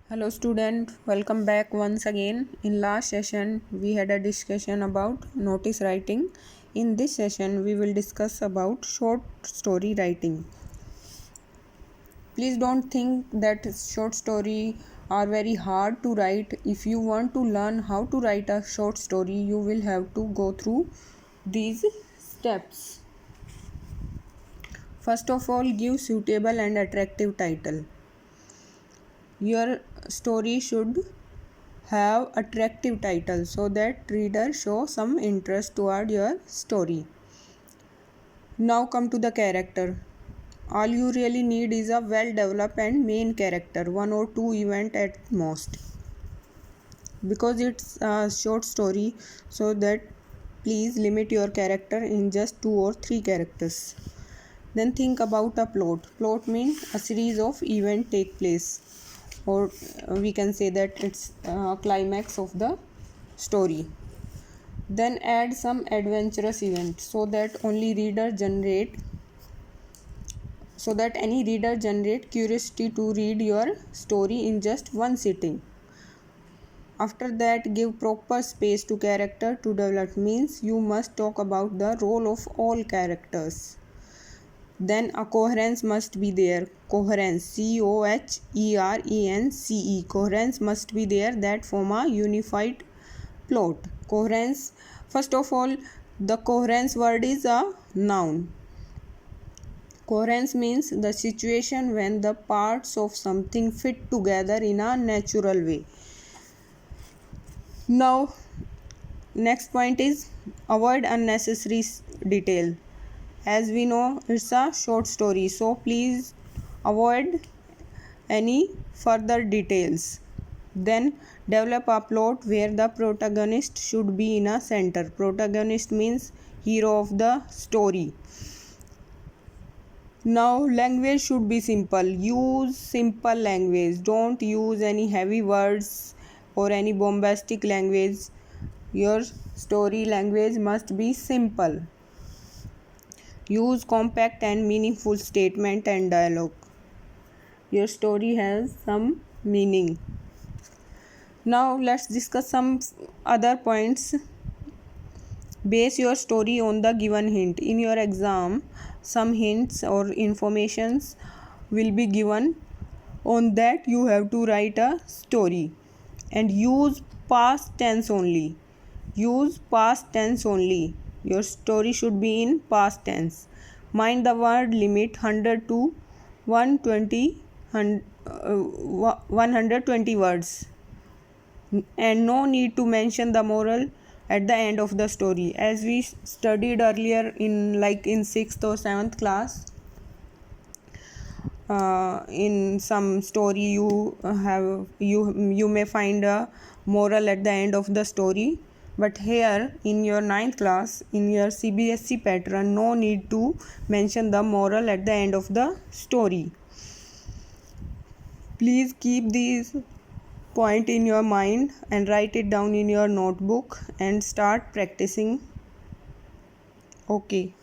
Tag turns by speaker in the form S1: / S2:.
S1: Hello student, welcome back once again. In last session we had a discussion about notice writing. In this session we will discuss about short story writing. Please don't think that short story are very hard to write. If you want to learn how to write a short story, you will have to go through these steps. First of all, give suitable and attractive title. Your story should have attractive title so that reader show some interest toward your story. Now come to the character. All you really need is a well developed and main character, one or two event at most. Because it's a short story, so that please limit your character in just 2 or 3 characters. Then think about a plot. Plot means a series of events take place, or we can say that it's a climax of the story. Then add some adventurous event so that any reader generate curiosity to read your story in just one sitting. After that, give proper space to character to develop, means you must talk about the role of all characters. Then a coherence must be there. Coherence, Coherence. Coherence must be there, that form a unified plot. Coherence, first of all, the coherence word is a noun. Coherence means the situation when the parts of something fit together in a natural way. Now, next point is avoid unnecessary detail. As we know, it's a short story, so please avoid any further details. Then develop a plot where the protagonist should be in a center. Protagonist means hero of the story. Now language should be simple. Use simple language. Don't use any heavy words or any bombastic language. Your story language must be simple. Use compact and meaningful statement and dialogue. Your story has some meaning. Now let's discuss some other points. Base your story on the given hint. In your exam, some hints or informations will be given. On that you have to write a story. And use past tense only. Use past tense only. Your story should be in past tense. Mind the word limit 100 to 120 words. And no need to mention the moral at the end of the story, as we studied earlier in 6th or 7th class. In some story you may find a moral at the end of the story, but here in your 9th class, in your CBSE pattern, no need to mention the moral at the end of the story. Please keep these point in your mind and write it down in your notebook and start practicing. Okay.